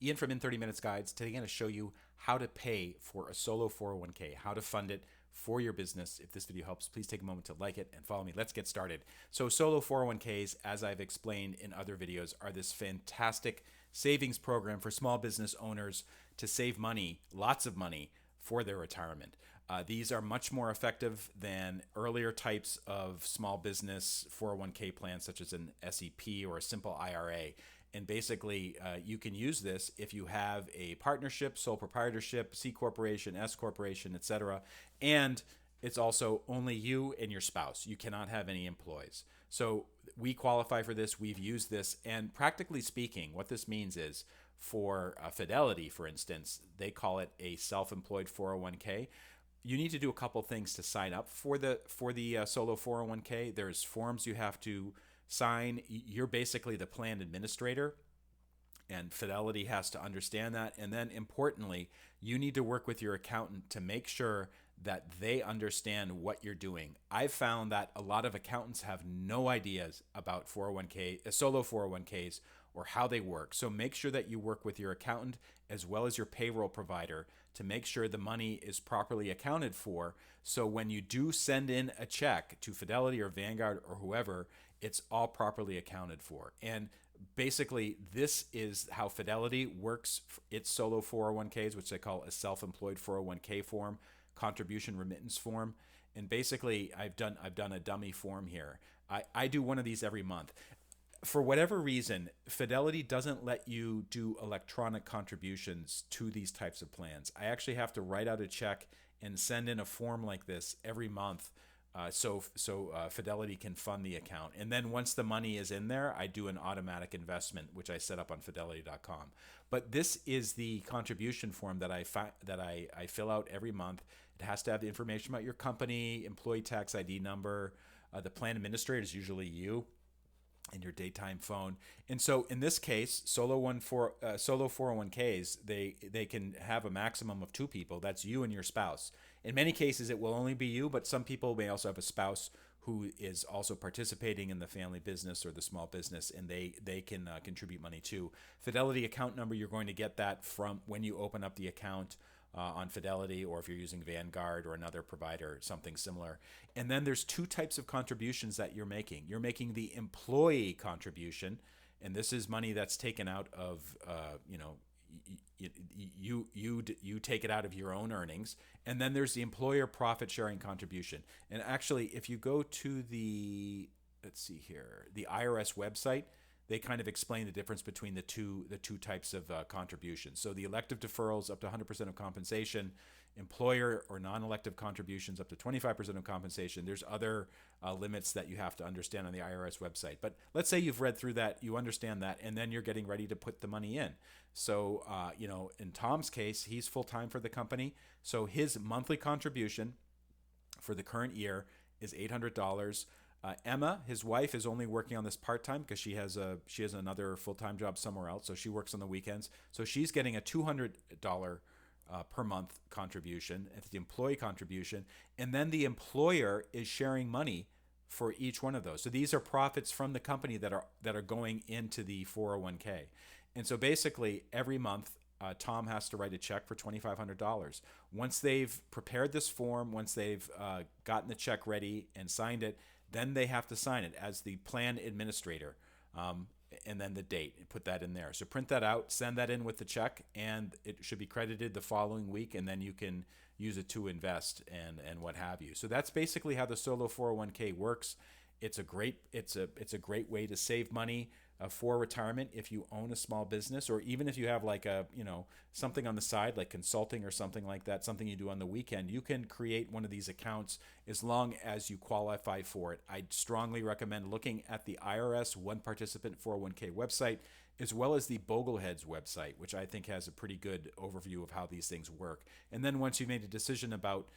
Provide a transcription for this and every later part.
Ian from In 30 Minutes Guides. Today I'm going to show you how to pay for a solo 401k, how to fund it for your business. If this video helps, please take a moment to like it and follow me. Let's get started. So solo 401ks, as I've explained in other videos, are this fantastic savings program for small business owners to save money, lots of money, for their retirement. These are much more effective than earlier types of small business 401k plans, such as an SEP or a simple IRA. And basically, you can use this if you have a partnership, sole proprietorship, C corporation, S corporation, etc. And it's also only you and your spouse. You cannot have any employees. So we qualify for this. We've used this. And practically speaking, what this means is for Fidelity, for instance, they call it a self-employed 401k. You need to do a couple things to sign up for the solo 401k. There's forms you have to sign. You're basically the plan administrator, and Fidelity has to understand that. And then importantly, you need to work with your accountant to make sure that they understand what you're doing. I've found that a lot of accountants have no ideas about 401k, solo 401ks, or how they work. So make sure that you work with your accountant as well as your payroll provider to make sure the money is properly accounted for. So when you do send in a check to Fidelity or Vanguard or whoever, it's all properly accounted for. And basically, this is how Fidelity works its solo 401ks, which they call a self-employed 401k form, contribution remittance form. And basically, I've done a dummy form here. I do one of these every month. For whatever reason, Fidelity doesn't let you do electronic contributions to these types of plans. I actually have to write out a check and send in a form like this every month, so Fidelity can fund the account. And then once the money is in there, I do an automatic investment, which I set up on Fidelity.com. But this is the contribution form that I fill out every month. It has to have the information about your company, employee tax ID number. The plan administrator is usually you, and your daytime phone. And so in this case, solo 401ks, they can have a maximum of 2 people. That's you and your spouse. In many cases, it will only be you, but some people may also have a spouse who is also participating in the family business or the small business, and they can contribute money too. Fidelity account number, you're going to get that from when you open up the account on Fidelity, or if you're using Vanguard or another provider, something similar. And then there's 2 types of contributions that you're making. You're making the employee contribution, and this is money that's taken out of, you take it out of your own earnings. And then there's the employer profit sharing contribution. And actually, if you go to the IRS website, they kind of explain the difference between the two types of contributions. So the elective deferrals up to 100% of compensation, employer or non-elective contributions up to 25% of compensation. There's other limits that you have to understand on the IRS website. But let's say you've read through that, you understand that, and then you're getting ready to put the money in. So, in Tom's case, he's full-time for the company. So his monthly contribution for the current year is $800. Emma, his wife, is only working on this part-time because she has another full-time job somewhere else, so she works on the weekends. So she's getting a $200 per month contribution. It's the employee contribution, and then the employer is sharing money for each one of those. So these are profits from the company that are going into the 401k. And so basically, every month, Tom has to write a check for $2,500. Once they've prepared this form, once they've gotten the check ready and signed it, then they have to sign it as the plan administrator, and then the date, and put that in there. So print that out, send that in with the check, and it should be credited the following week, and then you can use it to invest and what have you. So that's basically how the solo 401k works. It's a great way to save money for retirement if you own a small business, or even if you have like something on the side like consulting or something like that, something you do on the weekend. You can create one of these accounts as long as you qualify for it. I strongly recommend looking at the IRS One Participant 401k website, as well as the Bogleheads website, which I think has a pretty good overview of how these things work. And then once you've made a decision about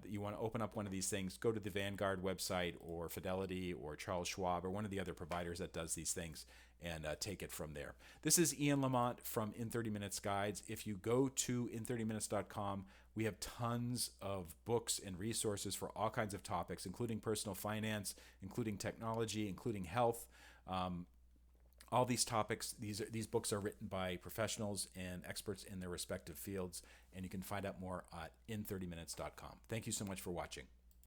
you want to open up one of these things, go to the Vanguard website or Fidelity or Charles Schwab or one of the other providers that does these things, and take it from there. This is Ian Lamont from In 30 Minutes Guides. If you go to in30minutes.com, we have tons of books and resources for all kinds of topics, including personal finance, including technology, including health. All these topics, these books are written by professionals and experts in their respective fields, and you can find out more at in30minutes.com. Thank you so much for watching.